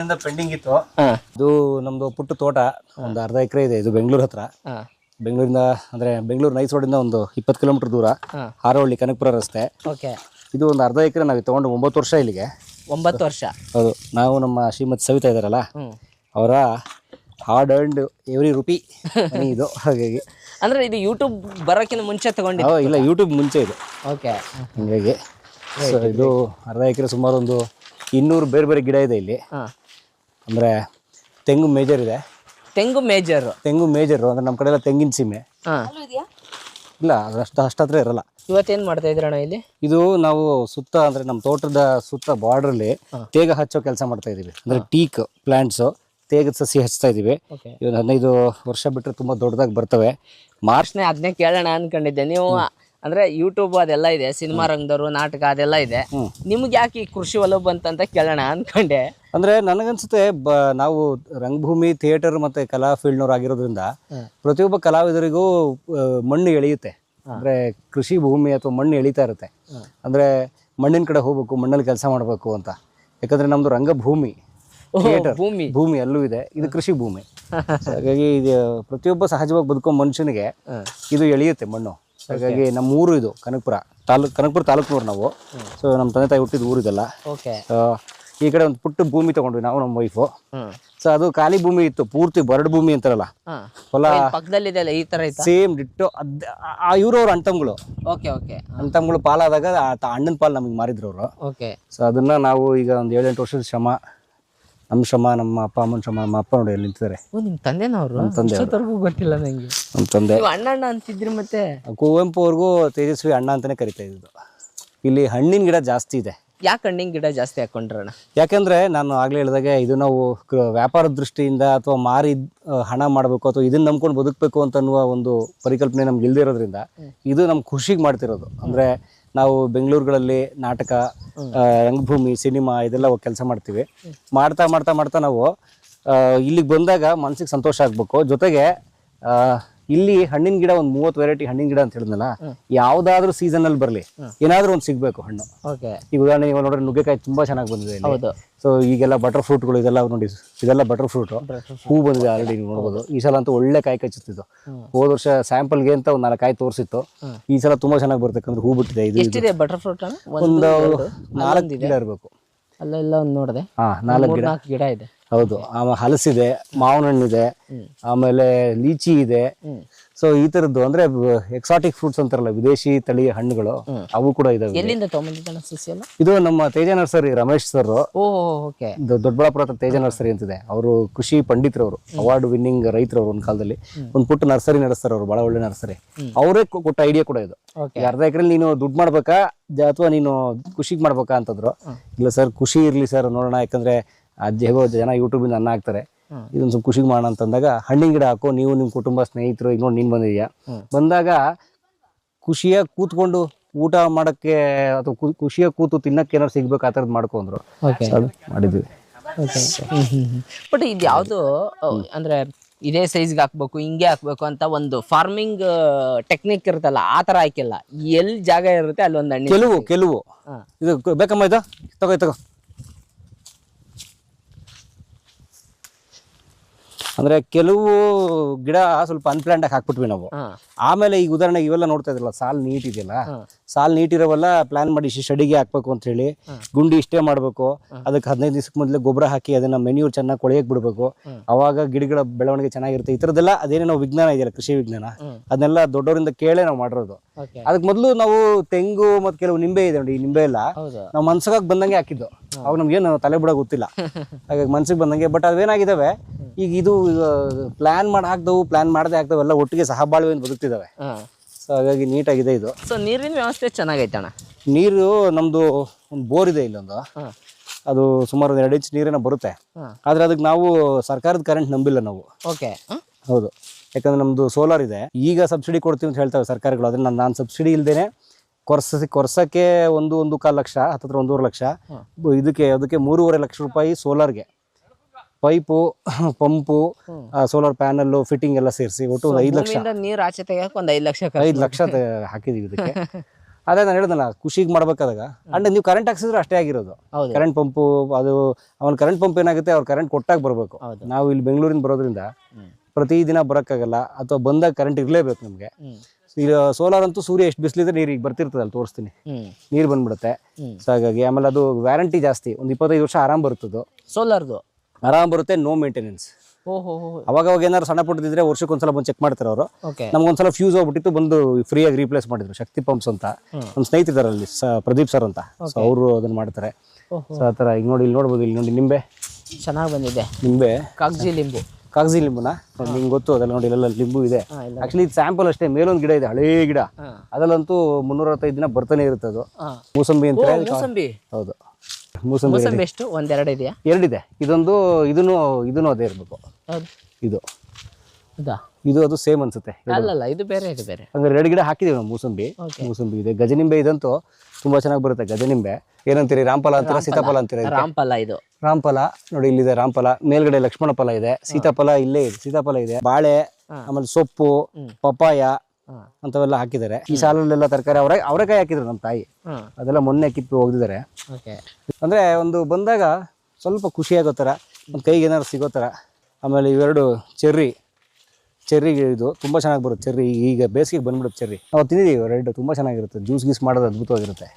Pending ಇತ್ತು. ಇದು ನಮ್ದು ಪುಟ್ಟ ತೋಟ, ಒಂದು ಅರ್ಧ ಎಕರೆ ಇದೆ. ಇದು ಬೆಂಗಳೂರು ಹತ್ರ. ಬೆಂಗಳೂರಿಂದ ಅಂದ್ರೆ ಬೆಂಗಳೂರು ನೈಸ್ ರೋಡಿಂದ ಒಂದು 20 ಕಿಲೋಮೀಟರ್ ದೂರ, ಹಾರೋಹಳ್ಳಿ ಕನಕಪುರ ರಸ್ತೆ. ಇದು ಒಂದು ಅರ್ಧ ಎಕರೆ ನಾವು ತಗೊಂಡು 9 ವರ್ಷ ಇಲ್ಲಿಗೆ. 9 ವರ್ಷ. ಹೌದು. ನಾವು ನಮ್ಮ ಶ್ರೀಮತಿ ಸವಿತಾ ಇದಾರಲ್ಲ, ಅವರ ಹಾರ್ಡ್ ಅರ್ನ್ಡ್ ಎವ್ರಿ ರುಪಿ ಇದು. ಹಾಗಾಗಿ ಅಂದ್ರೆ ಇದು ಯೂಟ್ಯೂಬ್ ಬರೋಕ್ಕಿಂತ ಮುಂಚೆ ತಗೊಂಡಿದ್ದು? ಇಲ್ಲ, ಯೂಟ್ಯೂಬ್ ಮುಂಚೆ ಇದು. ಓಕೆ. ಹಿಂಗಾಗಿ ಸೊ ಇದು ಅರ್ಧ ಎಕರೆ ಸುಮಾರು ಒಂದು 200 ಬೇರೆ ಬೇರೆ ಗಿಡ ಇದೆ ಇಲ್ಲಿ. ಅಂದ್ರೆ ತೆಂಗು ಮೇಜರ್ ಇದೆ. ತೆಂಗು ಮೇಜರ್ ಅಂದ್ರೆ ನಮ್ಮ ಕಡೆ ಎಲ್ಲ ತೆಂಗಿನ ಸೀಮೆ ಇಲ್ಲ, ಅಷ್ಟತ್ರ ಇರಲ್ಲ. ಇವತ್ತೇನ್ ಮಾಡ್ತಾ ಇದ್ರಣ್ಣ ಇಲ್ಲಿ? ಇದು ನಾವು ಸುತ್ತ ಅಂದ್ರೆ ನಮ್ಮ ತೋಟದ ಸುತ್ತ ಬಾರ್ಡರ್ ಅಲ್ಲಿ ತೇಗ ಹಚ್ಚೋ ಕೆಲಸ ಮಾಡ್ತಾ ಇದೀವಿ. ಅಂದ್ರೆ ಟೀಕ್ ಪ್ಲಾಂಟ್ಸ್, ತೇಗದ ಸಸಿ ಹಚ್ತಾ ಇದೀವಿ. ಇವತ್ತು 15 ವರ್ಷ ಬಿಟ್ಟರೆ ತುಂಬಾ ದೊಡ್ಡದಾಗಿ ಬರ್ತವೆ. ಮಾರ್ಚ್ನೇ ಅದನ್ನೇ ಕೇಳೋಣ ಅನ್ಕೊಂಡಿದ್ದೆ. ನೀವು ಅಂದ್ರೆ ಯೂಟ್ಯೂಬ್ ಅದೆಲ್ಲ ಇದೆ, ಸಿನಿಮಾ ರಂಗದವರು, ನಾಟಕ ಅದೆಲ್ಲ ಇದೆ, ನಿಮ್ಗೆ ಯಾಕೆ ಈ ಕೃಷಿ ಒಲವು ಬಂತಂತ ಕೇಳೋಣ ಅನ್ಕೊಂಡೆ. ಅಂದ್ರೆ ನನಗನ್ಸುತ್ತೆ ನಾವು ರಂಗಭೂಮಿ, ಥಿಯೇಟರ್ ಮತ್ತೆ ಕಲಾ ಫೀಲ್ಡ್ನವ್ರು ಆಗಿರೋದ್ರಿಂದ ಪ್ರತಿಯೊಬ್ಬ ಕಲಾವಿದರಿಗೂ ಮಣ್ಣು ಎಳೆಯುತ್ತೆ. ಅಂದ್ರೆ ಕೃಷಿ ಭೂಮಿ ಅಥವಾ ಮಣ್ಣು ಎಳಿತಾ ಇರುತ್ತೆ. ಅಂದ್ರೆ ಮಣ್ಣಿನ ಕಡೆ ಹೋಗ್ಬೇಕು, ಮಣ್ಣಲ್ಲಿ ಕೆಲಸ ಮಾಡಬೇಕು ಅಂತ. ಯಾಕಂದ್ರೆ ನಮ್ದು ರಂಗಭೂಮಿ, ಥಿಯೇಟರ್ ಭೂಮಿ ಅಲ್ಲೂ ಇದೆ, ಇದು ಕೃಷಿ ಭೂಮಿ. ಹಾಗಾಗಿ ಇದು ಪ್ರತಿಯೊಬ್ಬ ಸಹಜವಾಗಿ ಬದುಕೋ ಮನುಷ್ಯನಿಗೆ ಇದು ಎಳೆಯುತ್ತೆ ಮಣ್ಣು. ಹಾಗಾಗಿ ನಮ್ಮ ಊರು ಇದು ಕನಕಪುರ ತಾಲೂಕ್ನವ್ರು ನಾವು. ಸೊ ನಮ್ಮ ತಂದೆ ತಾಯಿ ಹುಟ್ಟಿದ ಊರು ಇದೆಲ್ಲ. ಈ ಕಡೆ ಒಂದು ಪುಟ್ಟ ಭೂಮಿ ತಗೊಂಡ್ವಿ ನಾವು, ನಮ್ಮ ವೈಫು. ಸೊ ಅದು ಖಾಲಿ ಭೂಮಿ ಇತ್ತು, ಪೂರ್ತಿ ಬರಡು ಭೂಮಿ ಅಂತಾರಲ್ಲ, ಹೊಲ ಪಕ್ಕದಲ್ಲಿದೆ ಈ ತರ ಸೇಮ್ ಡಿಟ್ಟು. ಇವ್ರವ್ರ ಅಣ್ತಮ್ಗಳು ಪಾಲಾದಾಗ ಅಣ್ಣನ ಪಾಲ್ ನಮಗೆ ಮಾರಿದ್ರು ಅವರು. ಸೊ ಅದನ್ನ ನಾವು ಈಗ ಒಂದು 7-8 ವರ್ಷದ ಶ್ರಮ, ನಮ್ಮ ಶ್ರಮ, ನಮ್ಮ ಅಪ್ಪ ಅಮ್ಮನ ಶ್ರಮ. ನಮ್ಮ ಅಪ್ಪ ನೋಡಿ ಅಲ್ಲಿ ನಿಂತಿದ್ದಾರೆ. ನಿಮ್ ತಂದೆನವರು? ಗೊತ್ತಿಲ್ಲ ನಂಗೆ. ನಮ್ಮ ತಂದೆ ಅಣ್ಣ ಅಂತಿದ್ರಿ. ಮತ್ತೆ ಕುವೆಂಪು ಅವ್ರಿಗೂ ತೇಜಸ್ವಿ ಅಣ್ಣ ಅಂತಾನೆ ಕರಿತಾ ಇದ್ದು. ಇಲ್ಲಿ ಹಣ್ಣಿನ ಗಿಡ ಜಾಸ್ತಿ ಇದೆ. ಯಾಕೆ ಹಣ್ಣಿನ ಗಿಡ ಜಾಸ್ತಿ ಹಾಕೊಂಡ್ರಣ್ಣ? ಯಾಕಂದ್ರೆ ನಾನು ಆಗ್ಲೇ ಹೇಳಿದಾಗೆ ಇದು ನಾವು ವ್ಯಾಪಾರದ ದೃಷ್ಟಿಯಿಂದ ಅಥವಾ ಮಾರಿ ಹಣ ಮಾಡಬೇಕು ಅಥವಾ ಇದನ್ನ ನಂಬ್ಕೊಂಡು ಬದುಕಬೇಕು ಅಂತ ಅನ್ನುವ ಒಂದು ಪರಿಕಲ್ಪನೆ ನಮ್ಗೆ ಇಲ್ದಿರೋದ್ರಿಂದ ಇದು ನಮ್ಗೆ ಖುಷಿಗೆ ಮಾಡ್ತಿರೋದು. ಅಂದ್ರೆ ನಾವು ಬೆಂಗಳೂರುಗಳಲ್ಲಿ ನಾಟಕ, ರಂಗಭೂಮಿ, ಸಿನಿಮಾ ಇದೆಲ್ಲ ಕೆಲಸ ಮಾಡ್ತೀವಿ. ಮಾಡ್ತಾ ಮಾಡ್ತಾ ಮಾಡ್ತಾ ನಾವು ಇಲ್ಲಿಗೆ ಬಂದಾಗ ಮನಸ್ಸಿಗೆ ಸಂತೋಷ ಆಗ್ಬೇಕು. ಜೊತೆಗೆ ಇಲ್ಲಿ ಹಣ್ಣಿನ ಗಿಡ ಒಂದು 30 ವೆರೈಟಿ ಹಣ್ಣಿನ ಗಿಡ ಅಂತ ಹೇಳಿದ್ನಲ್ಲ, ಯಾವ್ದಾದ್ರು ಸೀಸನ್ ಅಲ್ಲಿ ಬರ್ಲಿ ಏನಾದ್ರೂ ಒಂದು ಸಿಗ್ಬೇಕು ಹಣ್ಣು. ಈಗ ಉದಾಹರಣೆ ನೀವು ನೋಡ್ರೆ ನುಗ್ಗೆಕಾಯಿ ತುಂಬಾ ಚೆನ್ನಾಗಿ ಬಂದಿದೆ. ಸೊ ಈಗೆಲ್ಲ ಬಟರ್ ಫ್ರೂಟ್ಗಳು ಇದೆಲ್ಲ ನೋಡಿ, ಇದೆಲ್ಲ ಬಟರ್ ಫ್ರೂಟ್ ಹೂ ಬಂದಿದೆ ಆಲ್ರೆಡಿ, ನೀವು ನೋಡ್ಬೋದು. ಈ ಸಲ ಅಂತೂ ಒಳ್ಳೆ ಕಾಯಿ ಕಚ್ಚುತ್ತಿದ್ದು. ಹೋದ ವರ್ಷ ಸ್ಯಾಂಪಲ್ಗೆ ಅಂತ ಒಂದು 4 ಕಾಯಿ ತೋರಿಸಿತ್ತು. ಈ ಸಲ ತುಂಬಾ ಚೆನ್ನಾಗಿ ಬರ್ತಕ್ಕಂದ್ರೆ ಹೂ ಬಿಟ್ಟಿದೆ. ಇದು ಬಟರ್ ಫ್ರೂಟ್ ಒಂದು 4 ಗಿಡ ಇರಬೇಕು. ಅಲ್ಲೆಲ್ಲ ಒಂದು ನೋಡಿದೆ, 4 ಗಿಡ ಇದೆ. ಹೌದು. ಆಮೇಲೆ ಹಲಸಿದೆ, ಮಾವಿನ ಹಣ್ಣಿದೆ, ಆಮೇಲೆ ಲೀಚಿ ಇದೆ. ಸೊ ಈ ತರದ್ದು ಅಂದ್ರೆ ಎಕ್ಸಾಟಿಕ್ ಫ್ರೂಟ್ಸ್ ಅಂತಾರಲ್ಲ, ವಿದೇಶಿ ತಳಿಯ ಹಣ್ಣುಗಳು, ಅವು ಕೂಡ ಇದಾವೆ. ಎಲ್ಲಿಂದ ತಗೊಂಡಿದ್ದಣ್ಣ ಸಸಿ ಎಲ್ಲ? ಇದು ನಮ್ಮ ತೇಜ ನರ್ಸರಿ, ರಮೇಶ್ ಸರ್, ದೊಡ್ಡಬಳ್ಳಾಪುರ ಹತ್ರ ತೇಜ ನರ್ಸರಿ ಅಂತಿದೆ. ಅವರು ಕೃಷಿ ಪಂಡಿತರವರು, ಅವಾರ್ಡ್ ವಿನ್ನಿಂಗ್ ರೈತರವರು. ಒಂದು ಕಾಲದಲ್ಲಿ ಒಂದು ಪುಟ್ಟ ನರ್ಸರಿ ನಡೆಸ್ತಾರೆ ಅವರು, ಬಹಳ ಒಳ್ಳೆ ನರ್ಸರಿ. ಅವರೇ ಕೊಟ್ಟ ಐಡಿಯಾ ಕೂಡ ಇದು. ಅರ್ಧ ಎಕರೆಲಿ ನೀನು ದುಡ್ಡು ಮಾಡ್ಬೇಕಾ ಅಥವಾ ನೀನು ಖುಷಿಗೆ ಮಾಡ್ಬೇಕಾ ಅಂತಂದ್ರು. ಇಲ್ಲ ಸರ್, ಖುಷಿ ಇರ್ಲಿ ಸರ್, ನೋಡೋಣ. ಯಾಕಂದ್ರೆ ಹೇಗೋ ಜನ ಯೂಟ್ಯೂಬ್ ಇಂದ ಅನ್ನ ಹಾಕ್ತಾರೆ, ಇದೊಂದು ಸ್ವಲ್ಪ ಖುಷಿಗೆ ಮಾಡೋಣ ಅಂತಂದಾಗ ಹಣ್ಣಿನ ಗಿಡ ಹಾಕೋ, ನೀವು ನಿಮ್ಮ ಕುಟುಂಬ ಸ್ನೇಹಿತರು, ಈಗ ನೋಡಿ ನೀನ್ ಬಂದಿದ್ಯಾ, ಬಂದಾಗ ಖುಷಿಯಾಗಿ ಕೂತ್ಕೊಂಡು ಊಟ ಮಾಡಕ್ಕೆ ಅಥವಾ ಖುಷಿಯಾಗಿ ಕೂತು ತಿನ್ನಕ್ಕೆ ಏನಾದ್ರು ಸಿಗ್ಬೇಕು, ಆ ಥರದ್ದು ಮಾಡ್ಕೊಂಡ್ರು. ಮಾಡಿದ್ವಿ. ಬಟ್ ಇದು ಯಾವುದು ಅಂದ್ರೆ ಇದೇ ಸೈಜ್ಗೆ ಹಾಕ್ಬೇಕು, ಹಿಂಗೆ ಹಾಕ್ಬೇಕು ಅಂತ ಒಂದು ಫಾರ್ಮಿಂಗ್ ಟೆಕ್ನಿಕ್ ಇರುತ್ತಲ್ಲ, ಆ ತರ ಹಾಕಿಲ್ಲ. ಎಲ್ಲಿ ಜಾಗ ಇರುತ್ತೆ ಅಲ್ಲಿ ಒಂದು ಹಣ್ಣು. ಕೆಲವು ಇದು ಬೇಕಮ್ಮ, ಇದು ತಗೋ. ಅಂದ್ರೆ ಕೆಲವು ಗಿಡ ಸ್ವಲ್ಪ ಅನ್ಪ್ಲಾಂಡ್ ಆಗಿ ಹಾಕ್ಬಿಟ್ವಿ ನಾವು. ಆಮೇಲೆ ಈಗ ಉದಾಹರಣೆ ಇವೆಲ್ಲ ನೋಡ್ತಾ ಇದ್ರಲ್ಲ, ಸಾಲ್ ನೀಟ್ ಇದೆಯಲ್ಲ, ಸಾಲ್ ನೀಟ್ ಇರೋವೆಲ್ಲ ಪ್ಲಾನ್ ಮಾಡಿ ಸ್ಟಡಿಗೆ ಹಾಕ್ಬೇಕು ಅಂತ ಹೇಳಿ ಗುಂಡಿ ಇಷ್ಟೇ ಮಾಡ್ಬೇಕು. ಅದಕ್ಕೆ 15 ದಿವಸಕ್ಕೆ ಮೊದಲೇ ಗೊಬ್ಬರ ಹಾಕಿ ಅದನ್ನ ಮೆನ್ಯೂರ್ ಚೆನ್ನಾಗಿ ಕೊಳೆಯಕ್ ಬಿಡ್ಬೇಕು. ಅವಾಗ ಗಿಡಗಳ ಬೆಳವಣಿಗೆ ಚೆನ್ನಾಗಿರುತ್ತೆ. ಈ ತರದೆಲ್ಲ ಅದೇನೇನೋ ವಿಜ್ಞಾನ ಇದೆಯಲ್ಲ, ಕೃಷಿ ವಿಜ್ಞಾನ, ಅದನ್ನೆಲ್ಲ ದೊಡ್ಡವರಿಂದ ಕೇಳೇ ನಾವು ಮಾಡಿರೋದು. ಅದಕ್ಕೆ ಮೊದಲು ನಾವು ತೆಂಗು ಮತ್ತೆ ಕೆಲವು ನಿಂಬೆ ಇದೆ ನೋಡಿ, ಈ ನಿಂಬೆ ಎಲ್ಲ ನಾವು ಮನ್ಸಿಗೆ ಬಂದಂಗೆ ಹಾಕಿದ್ದು. ಅವಾಗ ನಮ್ಗೇನು ತಲೆ ಬಿಡೋ ಗೊತ್ತಿಲ್ಲ, ಹಾಗಾಗಿ ಮನ್ಸಿಗೆ ಬಂದಂಗೆ. ಬಟ್ ಅವೇನಾಗಿದ್ದಾವೆ ಈಗ, ಇದು ಪ್ಲಾನ್ ಮಾಡಿ ಹಾಕ್ದವು, ಪ್ಲಾನ್ ಮಾಡದೆ ಹಾಕ್ದವು ಎಲ್ಲ ಒಟ್ಟಿಗೆ ಸಹಬಾಳ್ವೆಯಿಂದ ಬದುಕ್ತಿದಾವೆ. ಸೊ ಹಾಗಾಗಿ ನೀಟಾಗಿದೆ ಇದು. ಸೊ ನೀರಿನ ವ್ಯವಸ್ಥೆ ಚೆನ್ನಾಗೈತಣ್ಣ? ನೀರು ನಮ್ದು ಒಂದು ಬೋರ್ ಇದೆ ಇಲ್ಲೊಂದು, ಅದು ಸುಮಾರು 2 ಇಂಚ್ ನೀರೇನ ಬರುತ್ತೆ. ಆದ್ರೆ ಅದಕ್ಕೆ ನಾವು ಸರ್ಕಾರದ ಕರೆಂಟ್ ನಂಬಿಲ್ಲ ನಾವು. ಹೌದು, ಯಾಕಂದ್ರೆ ನಮ್ದು ಸೋಲಾರ್ ಇದೆ. ಈಗ ಸಬ್ಸಿಡಿ ಕೊಡ್ತೀವಿ ಅಂತ ಹೇಳ್ತೇವೆ ಸರ್ಕಾರಗಳು. ಅದನ್ನ ನಾನು ಸಬ್ಸಿಡಿ ಇಲ್ದೇನೆ ಕೊರ್ಸಕ್ಕೆ 1.25 ಲಕ್ಷ, ಹತ್ತತ್ರ 1.5 ಲಕ್ಷ, ಅದಕ್ಕೆ 3.5 ಲಕ್ಷ ರೂಪಾಯಿ ಸೋಲಾರ್ಗೆ, pipe, pump, solar panel fitting ಎಲ್ಲ ಸೇರಿಸಿ ಒಟ್ಟು 5 ಲಕ್ಷ. ನೀರು ಆಚೆ ತೆಗೆಯಕ್ಕೆ ಒಂದು 5 ಲಕ್ಷ ಹಾಕಿದೀವಿ ಇದಕ್ಕೆ. ಅದೇ ನಾನು ಹೇಳಿದ್ನಲ್ಲ ಖುಷಿಗೆ ಮಾಡ್ಬೇಕಾದಾಗ ಅಂಡ್ ನೀವು ಕರೆಂಟ್ ಹಾಕ್ಸಿದ್ರೆ ಅಷ್ಟೇ ಆಗಿರೋದು. ಹೌದು. ಕರೆಂಟ್ ಪಂಪು ಅದು ಅವನ ಕರೆಂಟ್ ಪಂಪ್ ಏನಾಗುತ್ತೆ, ಅವ್ರು ಕರೆಂಟ್ ಕೊಟ್ಟಾಗ ಬರಬೇಕು. ಹೌದು. ನಾವು ಇಲ್ಲಿ ಬೆಂಗಳೂರಿಂದ ಬರೋದ್ರಿಂದ ಪ್ರತಿದಿನ ಬರೋಕ್ಕಾಗಲ್ಲ, ಅಥವಾ ಬಂದಾಗ ಕರೆಂಟ್ ಇರಲೇಬೇಕು ನಮಗೆ. ಈಗ ಸೋಲಾರ್ ಅಂತೂ ಸೂರ್ಯ ಎಷ್ಟು ಬಿಸಿಲಿದ್ರೆ ನೀರಿಗೆ ಬರ್ತಿರ್ತದಲ್ಲ, ತೋರಿಸ್ತೀನಿ, ನೀರು ಬಂದ್ಬಿಡುತ್ತೆ. ಸೊ ಹಾಗಾಗಿ ಆಮೇಲೆ ಅದು ವ್ಯಾರಂಟಿ ಜಾಸ್ತಿ, ಒಂದು 25 ವರ್ಷ ಆರಾಮ್ ಬರುತ್ತದು. ಸೋಲಾರ್ದು ಆರಾಮ್ ಬರುತ್ತೆ, ನೋ ಮೇಂಟೆನೆನ್ಸ್. ಓಹೋ. ಅವಾಗ ಏನಾದ್ರು ಸಣ್ಣ ಪುಟ್ಟದಿದ್ರೆ ವರ್ಷಕ್ಕೊಂದ್ಸಲ ಬಂದು ಚೆಕ್ ಮಾಡ್ತಾರೆ ಅವರು. ಓಕೆ. ನಮ್ಗೊಂದ್ಸಲ ಫ್ಯೂಸ್ ಹೋಗ್ಬಿಟ್ಟಿತ್ತು, ಬಂದು ಫ್ರೀಯಾಗಿ ರೀಪ್ಲೇಸ್ ಮಾಡಿದ್ರು. ಶಕ್ತಿ ಪಂಪ್ಸ್ ಅಂತ ನಮ್ಮ ಸ್ನೇಹಿತರಿದ್ದಾರೆ ಅಲ್ಲಿ, ಪ್ರದೀಪ್ ಸರ್ ಅಂತ. ಸೊ ಅವರು ಅದನ್ನ ಮಾಡ್ತಾರೆ. ಸೊ ಆ ಥರ ಈಗ ನೋಡಿ, ಇಲ್ಲಿ ನೋಡ್ಬೋದು, ಇಲ್ಲಿ ನೋಡಿ ನಿಂಬೆ ಚೆನ್ನಾಗಿ ಬಂದಿದೆ. ನಿಂಬೆ ಕಾಗಜಿ ಲಿಂಬು, ಕಾಗಜಿ ಲಿಂಬುನ ನಿಮ್ಗೆ ಗೊತ್ತು ಅದೆಲ್ಲ ನೋಡಿ, ಇಲ್ಲೆಲ್ಲ ಲಿಂಬು ಇದೆ. ಆಕ್ಚುಲಿ ಇದು ಸ್ಯಾಂಪಲ್ ಅಷ್ಟೇ. ಮೇಲೊಂದು ಗಿಡ ಇದೆ, ಹಳೇ ಗಿಡ, ಅದರಲ್ಲಂತೂ 365 ದಿನ ಬರ್ತಾನೆ ಇರುತ್ತೆ ಅದು. ಮೂಸಂಬಿ ಅಂತ ಹೇಳಿ. ಮೂಸಂಬಿ. ಹೌದು, ಮೂಸಂಬಿ ಎಷ್ಟು ಒಂದೆರಡು ಇದೆಯಾ? ಎರಡಿದೆ. ಇದೊಂದು ಇದನ್ನು ಅದೇ ಇರಬೇಕು. ಇದು ಅದು ಸೇಮ್ ಅನ್ಸುತ್ತೆ. ಅಲ್ಲಲ್ಲ, ಇದು ಬೇರೆ, ಇದು ಬೇರೆ. ಹಂಗಾರೆ 2 ಗಿಡ ಹಾಕಿದೀವಿ ನಾವು. ಮೂಸಂಬಿ ಇದೆ, ಗಜನಿಂಬೆ ಇದಂತೂ ತುಂಬಾ ಚೆನ್ನಾಗಿ ಬರುತ್ತೆ. ಗಜನಿಂಬೆ ಏನಂತೀರಿ, ರಾಮಫಲ ಅಂತೀರ, ಸೀತಾಫಲ ಅಂತೀರ? ರಾಮಫಲ. ಇದು ರಾಮಫಲ ನೋಡಿ, ಇಲ್ಲಿದೆ ರಾಮಫಲ. ಮೇಲ್ಗಡೆ ಲಕ್ಷ್ಮಣ ಫಲ ಇದೆ, ಸೀತಾಫಲ ಇಲ್ಲೇ ಇದೆ, ಸೀತಾಫಲ ಇದೆ, ಬಾಳೆ, ಆಮೇಲೆ ಸೊಪ್ಪು, ಪಪ್ಪಾಯ ಅಂತವೆಲ್ಲ ಹಾಕಿದ್ದಾರೆ. ಈ ಸಾಲಲ್ಲೆಲ್ಲ ತರಕಾರಿ, ಅವರೆಕಾಯಿ ಹಾಕಿದ್ರು ನಮ್ಮ ತಾಯಿ, ಅದೆಲ್ಲ ಮೊನ್ನೆ ಕಿತ್ತು ಹೋಗಿದ್ದಾರೆ. ಅಂದ್ರೆ ಒಂದು ಬಂದಾಗ ಸ್ವಲ್ಪ ಖುಷಿ ಆಗೋ ಥರ, ಒಂದು ಕೈಗೆ ಏನಾದ್ರು ಸಿಗೋ ಥರ. ಆಮೇಲೆ ಇವೆರಡು ಚೆರ್ರಿ ಇದು ತುಂಬ ಚೆನ್ನಾಗಿ ಬರುತ್ತೆ. ಚೆರ್ರಿ ಈಗ ಬೇಸಿಗೆಗೆ ಬಂದ್ಬಿಡುತ್ತೆ. ಚೆರ್ರಿ ನಾವು ತಿಂದಿದ್ದೀವಿ, ರೆಡ್ ತುಂಬ ಚೆನ್ನಾಗಿರುತ್ತೆ. ಜ್ಯೂಸ್ ಗೀಸ್ ಮಾಡೋದು ಅದ್ಭುತವಾಗಿರುತ್ತೆ.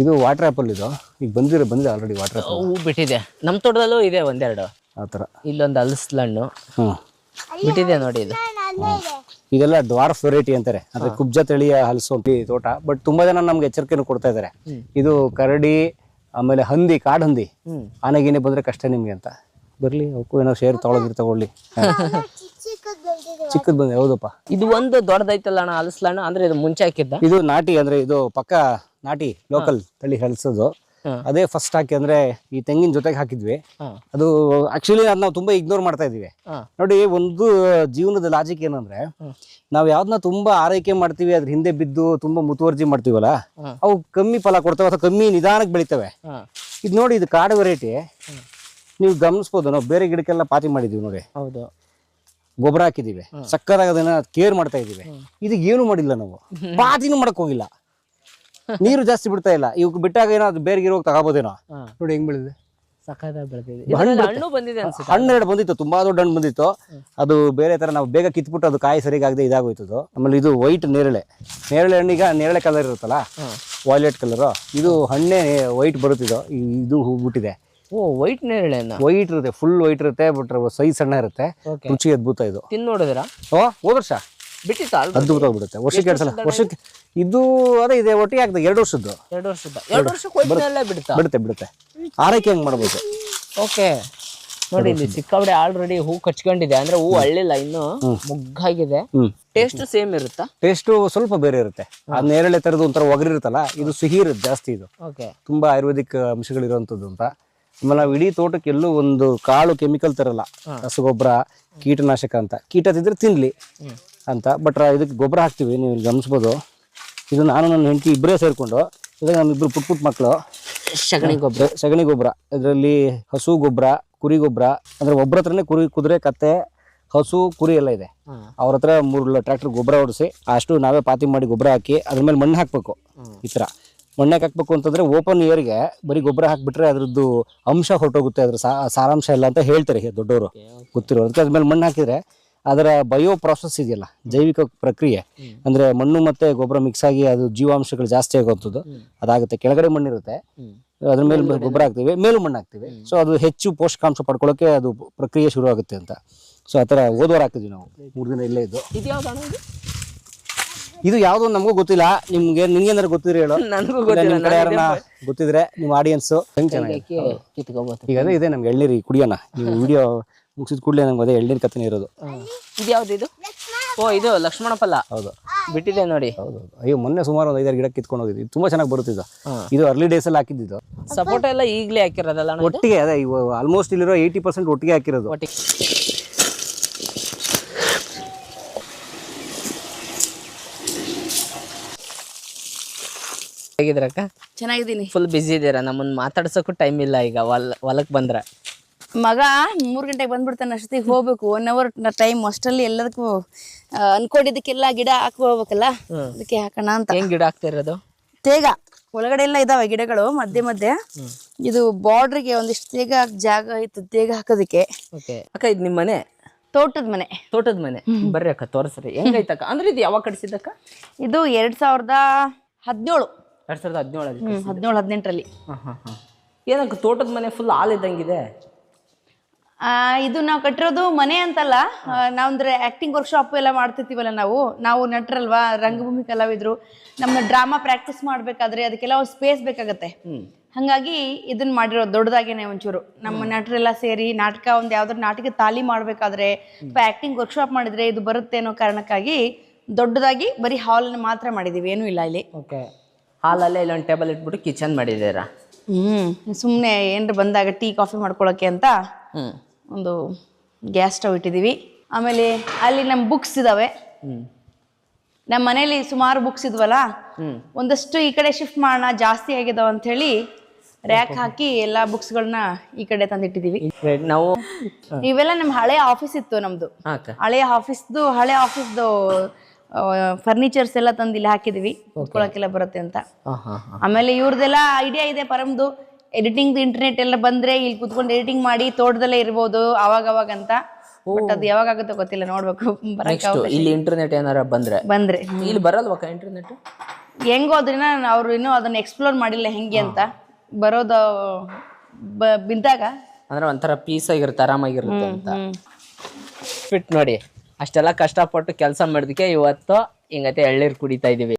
ಇದು ವಾಟರ್ ಆ್ಯಪಲ್. ಇದು ಈಗ ಬಂದಿದೆ ಆಲ್ರೆಡಿ ವಾಟರ್ ಆ್ಯಪಲ್. ಹೂ ಬಿಟ್ಟಿದೆ. ನಮ್ಮ ತೋಟದಲ್ಲೂ ಇದೆ ಒಂದೆರಡು ಆ ಥರ. ಇಲ್ಲೊಂದು ಹಲಸಲಣ್ಣು ಬಿಟ್ಟಿದೆ ನೋಡಿ. ಇದು ಇದೆಲ್ಲ ಡ್ವಾರ್ಫ್ ವೆರೈಟಿ ಅಂತಾರೆ, ಅಂದ್ರೆ ಕುಬ್ಜ ತಳಿಯ ಹಲಸು ತೋಟ. ಬಟ್ ತುಂಬಾ ಜನ ನಮ್ಗೆ ಎಚ್ಚರಿಕೆಯನ್ನು ಕೊಡ್ತಾ ಇದ್ದಾರೆ, ಇದು ಕರಡಿ, ಆಮೇಲೆ ಹಂದಿ, ಕಾಡು ಹಂದಿ, ಆನೆಗೇನೆ ಬಂದ್ರೆ ಕಷ್ಟ ನಿಮ್ಗೆ ಅಂತ. ಬರ್ಲಿ, ಅವಕ್ಕೂ ಏನೋ ಶೇರ್ ತಗೊಳ್ಳಿ. ಚಿಕ್ಕದ್ ಬಂದೆ. ಹೌದಪ್ಪ, ಇದು ಒಂದು ದೊಡ್ಡದೈತಲ್ಲ ಅಣ್ಣ ಹಲಸಲಣ್ಣು, ಅಂದ್ರೆ ಇದು ಮುಂಚೆ ಹಾಕಿದ್ದ? ಇದು ನಾಟಿ, ಅಂದ್ರೆ ಇದು ಪಕ್ಕ ನಾಟಿ ಲೋಕಲ್ ತಳಿ ಹಲಸೋದು. ಅದೇ ಫಸ್ಟ್ ಹಾಕಿ, ಅಂದ್ರೆ ಈ ತೆಂಗಿನ ಜೊತೆಗೆ ಹಾಕಿದ್ವಿ. ಅದು ಆಕ್ಚುಲಿ ಅದು ನಾವು ತುಂಬಾ ಇಗ್ನೋರ್ ಮಾಡ್ತಾ ಇದೀವಿ. ನೋಡಿ, ಒಂದು ಜೀವನದ ಲಾಜಿಕ್ ಏನಂದ್ರೆ, ನಾವು ಯಾವ್ದನ್ನ ತುಂಬಾ ಆರೈಕೆ ಮಾಡ್ತೀವಿ, ಅದ್ರ ಹಿಂದೆ ಬಿದ್ದು ತುಂಬಾ ಮುತುವರ್ಜಿ ಮಾಡ್ತೀವಲ್ಲ, ಅವು ಕಮ್ಮಿ ಫಲ ಕೊಡ್ತವೆ ಅಥವಾ ಕಮ್ಮಿ ನಿಧಾನಕ್ಕೆ ಬೆಳಿತವೆ. ಇದು ನೋಡಿ, ಇದು ಕಾಡು ವೆರೈಟಿ. ನೀವು ಗಮನಿಸ್ಬೋದು, ನಾವು ಬೇರೆ ಗಿಡಕ್ಕೆಲ್ಲ ಪಾತಿ ಮಾಡಿದೀವಿ ನೋಡಿ. ಹೌದು, ಗೊಬ್ಬರ ಹಾಕಿದೀವಿ, ಸಕ್ಕದಾಗ ಅದನ್ನ ಕೇರ್ ಮಾಡ್ತಾ ಇದೀವಿ. ಇದಕ್ಕೆ ಏನು ಮಾಡಿಲ್ಲ ನಾವು, ಪಾತಿನೂ ಮಾಡಕ್ ಹೋಗಿಲ್ಲ, ನೀರು ಜಾಸ್ತಿ ಬಿಡ್ತಾ ಇಲ್ಲ. ಇವಾಗ ಬಿಟ್ಟಾಗ ಏನೋ ಅದು ಬೇರೆ ಗಿರೋಗಿ ತಗೋಬೋದೇನೋ. ನೋಡಿ ಹೆಂಗ್ ಬೆಳೆದಿದೆ, ಸಕ್ಕತ್ತಾಗಿ ಬೆಳೆದಿದೆ. ಹಣ್ಣು ಎರಡು ಬಂದಿತ್ತು, ತುಂಬಾ ದೊಡ್ಡ ಹಣ್ಣು ಬಂದಿತ್ತು. ಅದು ಬೇರೆ ತರ ನಾವು ಬೇಗ ಕಿತ್ಬಿಟ್ಟು ಅದು ಕಾಯಿ ಸರಿಗಾಗದೆ ಇದಾಗೋಯ್ತದು. ಆಮೇಲೆ ಇದು ವೈಟ್ ನೇರಳೆ ಹಣ್ಣೀಗ ನೇರಳೆ ಕಲರ್ ಇರುತ್ತಲ್ಲ, ವಾಯ್ಲೆಟ್ ಕಲರ್, ಇದು ಹಣ್ಣೆ ವೈಟ್ ಬರುತ್ತಿದ್ದು. ಇದು ಹೂ ಬಿಟ್ಟಿದೆ. ಓ, ವೈಟ್ ನೇರಳೆ ವೈಟ್ ಇರುತ್ತೆ, ಫುಲ್ ವೈಟ್ ಇರುತ್ತೆ, ಬಟ್ ಸೈಜ್ ಸಣ್ಣ ಇರುತ್ತೆ, ರುಚಿ ಅದ್ಭುತ. ಇದು ತಿನ್ ನೋಡಿದ್ರ? ಹೋದ ವರ್ಷ ಬಿಟ್ಟಿತ್ತು, ಅದ್ಭುತ ಆಗ್ಬಿಡುತ್ತೆ. ವರ್ಷಕ್ಕೆ 2 ಸಲ. ವರ್ಷಕ್ಕೆ ಇದು ಅದೇ ಇದೆ, ಒಟ್ಟಿಗೆ ಆಗ್ತದೆ. 2 ವರ್ಷದ್ದು. 2 ವರ್ಷಕ್ಕೆ ಬಿಡುತ್ತೆ. ಆರೈಕೆ ಹೆಂಗ್ ಮಾಡ್ಬೋದು. ಓಕೆ, ನೋಡಿ ಇಲ್ಲಿ ಸಿಕ್ಕಾಬಡೆ ಆಲ್ರೆಡಿ ಹೂ ಕಚ್ಕೊಂಡಿದೆ, ಅಂದ್ರೆ ಹೂ ಹಳ್ಳಿಲ್ಲ, ಇನ್ನು ಮುಗ್ಗಾಗಿದೆ. ಟೇಸ್ಟ್ ಸೇಮ್ ಇರುತ್ತಾ? ಟೇಸ್ಟ್ ಸ್ವಲ್ಪ ಬೇರೆ ಇರುತ್ತೆ. ಆ ನೇರಳೆ ತರದ್ದು ಒಂಥರ ಒಗರಿರುತ್ತಲ್ಲ, ಇದು ಸಿಹಿ ಇರುತ್ತೆ ಜಾಸ್ತಿ. ಇದು ತುಂಬಾ ಆಯುರ್ವೇದಿಕ್ ಅಂಶಗಳಿರುವಂತದ್ದು ಅಂತ. ಆಮೇಲೆ ನಾವು ಇಡೀ ತೋಟಕ್ಕೆ ಎಲ್ಲೂ ಒಂದು ಕಾಳು ಕೆಮಿಕಲ್ ತರಲ್ಲ. ರಸಗೊಬ್ಬರ, ಕೀಟನಾಶಕ ಅಂತ. ಕೀಟ ತಿಂದ್ರೆ ತಿನ್ಲಿ ಅಂತ. ಬಟ್ ಇದಕ್ಕೆ ಗೊಬ್ಬರ ಹಾಕ್ತಿವಿ, ನೀವು ಇಲ್ಲಿ ಗಮನಿಸ್ಬೋದು. ಇದು ನಾನು ನನ್ನ ಹೆಂಡತಿ ಇಬ್ಬರೇ ಸೇರ್ಕೊಂಡು, ಇದಾಗ ನಮ್ಮಿಬ್ರು ಪುಟ್ ಮಕ್ಕಳು ಸಗಣಿ ಗೊಬ್ಬರ. ಇದರಲ್ಲಿ ಹಸು ಗೊಬ್ಬರ, ಕುರಿ ಗೊಬ್ಬರ, ಅಂದ್ರೆ ಒಬ್ಬರ ಹತ್ರನೇ ಕುದುರೆ, ಕತ್ತೆ, ಹಸು, ಕುರಿ ಎಲ್ಲ ಇದೆ. ಅವ್ರ ಹತ್ರ 3 ಟ್ರ್ಯಾಕ್ಟರ್ ಗೊಬ್ಬರ ಹೊಡಿಸಿ, ಅಷ್ಟು ನಾವೇ ಪಾತಿ ಮಾಡಿ ಗೊಬ್ಬರ ಹಾಕಿ ಅದ್ರ ಮೇಲೆ ಮಣ್ಣು ಹಾಕ್ಬೇಕು. ಈ ತರ ಮಣ್ಣಾಕ್ ಹಾಕ್ಬೇಕು ಅಂತಂದ್ರೆ ಓಪನ್ ಏರ್ಗೆ ಬರೀ ಗೊಬ್ಬರ ಹಾಕ್ಬಿಟ್ರೆ ಅದ್ರದ್ದು ಅಂಶ ಹೊರಟೋಗುತ್ತೆ, ಅದ್ರ ಸಾರಾಂಶ ಇಲ್ಲ ಅಂತ ಹೇಳ್ತಾರೆ ದೊಡ್ಡವರು, ಗೊತ್ತಿರೋ. ಅದಕ್ಕೆ ಅದ್ಮೇಲೆ ಮಣ್ಣು ಹಾಕಿದ್ರೆ ಅದರ ಬಯೋ ಪ್ರಾಸೆಸ್ ಇದೆಯಲ್ಲ, ಜೈವಿಕ ಪ್ರಕ್ರಿಯೆ, ಅಂದ್ರೆ ಮಣ್ಣು ಮತ್ತೆ ಗೊಬ್ಬರ ಮಿಕ್ಸ್ ಆಗಿ ಅದು ಜೀವಾಂಶಗಳು ಜಾಸ್ತಿ ಆಗುವಂಥದ್ದು ಅದಾಗುತ್ತೆ. ಕೆಳಗಡೆ ಮಣ್ಣಿರುತ್ತೆ, ಅದ್ರ ಮೇಲೆ ಗೊಬ್ಬರ ಹಾಕ್ತಿವಿ, ಮೇಲೂ ಮಣ್ಣು ಹಾಕ್ತಿವಿ. ಸೊ ಅದು ಹೆಚ್ಚು ಪೋಷಕಾಂಶ ಪಡ್ಕೊಳ್ಳೋಕೆ ಅದು ಪ್ರಕ್ರಿಯೆ ಶುರು ಆಗುತ್ತೆ ಅಂತ. ಸೊ ಆ ಥರ ಹೋದವಾರ ಹಾಕ್ತಿದ್ವಿ ನಾವು 3 ದಿನ ಇಲ್ಲೇ ಇದ್ದು. ಇದು ಯಾವ್ದು ನಮಗೂ ಗೊತ್ತಿಲ್ಲ, ನಿನ್ಗೇನಾದ್ರು ಗೊತ್ತಿದ್ರೆ ಹೇಳೋ. ನಿಮ್ ಕಡೆ ಯಾರನ್ನ ಗೊತ್ತಿದ್ರೆ ನಿಮ್ಮ ಆಡಿಯನ್ಸ್ ಈಗ ಅದೇ ಇದೆ ನಮ್ಗೆ ಎಳ್ನೀರು ಕುಡಿಯೋಣ. ನೀವು ವಿಡಿಯೋ ಮುಗಿಸಿದ ಕೂಡಲೇ ನಂಗೆ ಅದೇ ಎಳ್ನೀರು ಕಥೆನೇ ಇರೋದು. ಇದು ಯಾವ್ದು? ಇದು ಓ, ಇದು ಲಕ್ಷ್ಮಣ ಫಲ. ಹೌದು, ಬಿಟ್ಟಿದೆ ನೋಡಿ. ಹೌದು. ಅಯ್ಯೋ, ಮೊನ್ನೆ ಸುಮಾರು ಒಂದು 5-6 ಗಿಡ ಕಿತ್ಕೊಂಡು ಹೋಗಿದ್ದು. ತುಂಬಾ ಚೆನ್ನಾಗಿ ಬರುತ್ತಿದ್ದು. ಇದು ಅರ್ಲಿ ಡೇಸ್ ಅಲ್ಲಿ ಹಾಕಿದ್ದು. ಸಪೋಟ ಎಲ್ಲ ಈಗಲೇ ಹಾಕಿರೋದಲ್ಲ ಒಟ್ಟಿಗೆ? ಅದೇ ಆಲ್ಮೋಸ್ಟ್ ಇಲ್ಲಿರೋ 80% ಒಟ್ಟಿಗೆ ಹಾಕಿರೋದು. ಹೇಗಿದ್ರಕ್ಕ? ಚೆನ್ನಾಗಿದ್ದೀನಿ. ಫುಲ್ ಬಿಸಿ ಇದ್ದೀರಾ, ನಮ್ಮನ್ನ ಮಾತಾಡ್ಸೋಕ್ಕೂ ಟೈಮ್ ಇಲ್ಲ ಈಗ. ಹೊಲಕ್ಕೆ ಬಂದ್ರೆ ಮಗ 3 ಗಂಟೆಗೆ ಬಂದ್ಬಿಡ್ತಾನೆ, ಅಷ್ಟೊತ್ತಿಗೆ ಹೋಗ್ಬೇಕು. 1 ಅವರ್ ಟೈಮ್ ಅಷ್ಟರಲ್ಲಿ ಎಲ್ಲದಕ್ಕೂ ಅನ್ಕೊಂಡಿದ್ದಕ್ಕೆಲ್ಲ ಗಿಡ ಹಾಕ್ಬೋಬೇಕಲ್ಲ, ಅದಕ್ಕೆ ಹಾಕೋಣ ಅಂತ. ಹೆಂಗ್ ಗಿಡ ಹಾಕ್ತಾ ಇರೋದು? ತೇಗ ಒಳಗಡೆ ಎಲ್ಲ ಇದಾವೆ ಗಿಡಗಳು, ಮಧ್ಯೆ ಇದು ಬಾರ್ಡ್ರಿಗೆ ಒಂದಿಷ್ಟು ತೇಗ ಜಾಗ ಇತ್ತು, ತೇಗ ಹಾಕೋದಕ್ಕೆ. ಓಕೆ ಅಕ್ಕ, ಇದು ನಿಮ್ಮ ಮನೆ? ತೋಟದ ಮನೆ. ತೋಟದ ಮನೆ, ಬರ್ರಿ ಅಕ್ಕ ತೋರಿಸ್ರಿ ಹೆಂಗೈತಕ್ಕ. ಅಂದ್ರೆ ಇದು ಯಾವಾಗ ಕಟ್ಸಿದ್ದಕ್ಕ? ಇದು 2017 2017 17-18ರಲ್ಲಿ. ಏನಕ್ಕ ತೋಟದ ಮನೆ ಫುಲ್ ಹಾಲ್ ಇದ್ದಂಗಿದೆ? ಇದು ನಾವು ಕಟ್ಟಿರೋದು ಮನೆ ಅಂತಲ್ಲ, ನಾವಂದ್ರೆ ಆಕ್ಟಿಂಗ್ ವರ್ಕ್ಶಾಪ್ ಎಲ್ಲ ಮಾಡ್ತಿರ್ತೀವಲ್ಲ ನಾವು ನಟರಲ್ವಾ, ರಂಗಭೂಮಿ ಕಲಾವಿದ್ರು. ನಮ್ಮ ಡ್ರಾಮಾ ಪ್ರಾಕ್ಟೀಸ್ ಮಾಡ್ಬೇಕಾದ್ರೆ ಅದಕ್ಕೆಲ್ಲ ಒಂದು ಸ್ಪೇಸ್ ಬೇಕಾಗತ್ತೆ. ಹಂಗಾಗಿ ಇದನ್ನ ಮಾಡಿರೋದು ದೊಡ್ಡದಾಗೇನೆ ಒಂಚೂರು. ನಮ್ಮ ನಟರೆಲ್ಲ ಸೇರಿ ನಾಟಕ, ಒಂದು ಯಾವ್ದಾದ್ರು ನಾಟಕ ತಾಲೀಮ್ ಮಾಡ್ಬೇಕಾದ್ರೆ ಅಥವಾ ಆಕ್ಟಿಂಗ್ ವರ್ಕ್ಶಾಪ್ ಮಾಡಿದ್ರೆ ಇದು ಬರುತ್ತೆ ಅನ್ನೋ ಕಾರಣಕ್ಕಾಗಿ ದೊಡ್ಡದಾಗಿ ಬರೀ ಹಾಲ್ ಮಾತ್ರ ಮಾಡಿದೀವಿ, ಏನೂ ಇಲ್ಲ ಇಲ್ಲಿ. ಓಕೆ, ಹಾಲಲ್ಲೇ ಇಲ್ಲೊಂದು ಟೇಬಲ್ ಇಟ್ಬಿಟ್ಟು ಕಿಚನ್ ಮಾಡಿದ್ದೀರಾ? ಸುಮ್ಮನೆ ಏನ್ರ ಬಂದಾಗ ಟೀ ಕಾಫಿ ಮಾಡ್ಕೊಳಕ್ಕೆ ಅಂತ ಒಂದು ಗ್ಯಾಸ್ ಸ್ಟವ್ ಇಟ್ಟಿದ್ದೀವಿ. ಆಮೇಲೆ ಅಲ್ಲಿ ನಮ್ಮ ಬುಕ್ಸ್ ಇದಾವೆ. ನಮ್ಮ ಮನೇಲಿ ಸುಮಾರು ಬುಕ್ಸ್ ಇದ್ವಲ್ಲ, ಒಂದಷ್ಟು ಈ ಕಡೆ ಶಿಫ್ಟ್ ಮಾಡೋಣ, ಜಾಸ್ತಿ ಆಗಿದಾವ ಅಂತ ಹೇಳಿ ರ್ಯಾಕ್ ಹಾಕಿ ಎಲ್ಲಾ ಬುಕ್ಸ್ಗಳನ್ನ ಈ ಕಡೆ ತಂದಿಟ್ಟಿದೀವಿ. ನಾವು ಇವೆಲ್ಲ ನಮ್ಮ ಹಳೆ ಆಫೀಸ್ ಇತ್ತು ನಮ್ದು, ಹಳೆ ಆಫೀಸ್ದು ಫರ್ನಿಚರ್ಸ್ ಎಲ್ಲ ತಂದು ಇಲ್ಲಿ ಹಾಕಿದೀವಿ, ಕುತ್ಕೊಳಕ್ಕೆಲ್ಲ ಬರುತ್ತೆ ಅಂತ. ಆಮೇಲೆ ಇವ್ರದೆಲ್ಲ ಐಡಿಯಾ ಇದೆ ಪರಮ್ದು, ಎಡಿಟಿಂಗ್ ಇಂಟರ್ನೆಟ್ ಎಲ್ಲ ಬಂದ್ರೆ ಇಲ್ಲಿ ಕುತ್ಕೊಂಡು ಎಡಿಟಿಂಗ್ ಮಾಡಿ ತೋಟದಲ್ಲೇ ಇರ್ಬೋದು ಅವಾಗ ಅಂತ. ಬಟ್ ಅದು ಯಾವಾಗ ಆಗುತ್ತೋ ಗೊತ್ತಿಲ್ಲ, ನೋಡ್ಬೇಕು. ಇಲ್ಲಿ ಇಂಟರ್ನೆಟ್ ಏನಾರ ಬಂದ್ರೆ ಇಲ್ಲಿ ಬರಲ್ವಕ್ಕ ಇಂಟರ್ನೆಟ್? ಹೆಂಗೋ ಅದನ್ನ ಅವ್ರು ಇನ್ನೂ ಅದನ್ನ ಎಕ್ಸ್ಪ್ಲೋರ್ ಮಾಡಿಲ್ಲ ಹೆಂಗೆ ಅಂತ. ಬರೋದು ಬಿದ್ದಾಗ ಅಂದ್ರೆ ಒಂಥರ ಪೀಸ್ ಆಗಿರುತ್ತೆ, ಆರಾಮಾಗಿರುತ್ತೆ ಅಂತ. ಫಿಟ್ ನೋಡಿ, ಅಷ್ಟೆಲ್ಲ ಕಷ್ಟಪಟ್ಟು ಕೆಲಸ ಮಾಡೋದಕ್ಕೆ ಇವತ್ತು ಹಿಂಗತೆ ಎಳ್ನೀರು ಕುಡಿತಾ ಇದೀವಿ.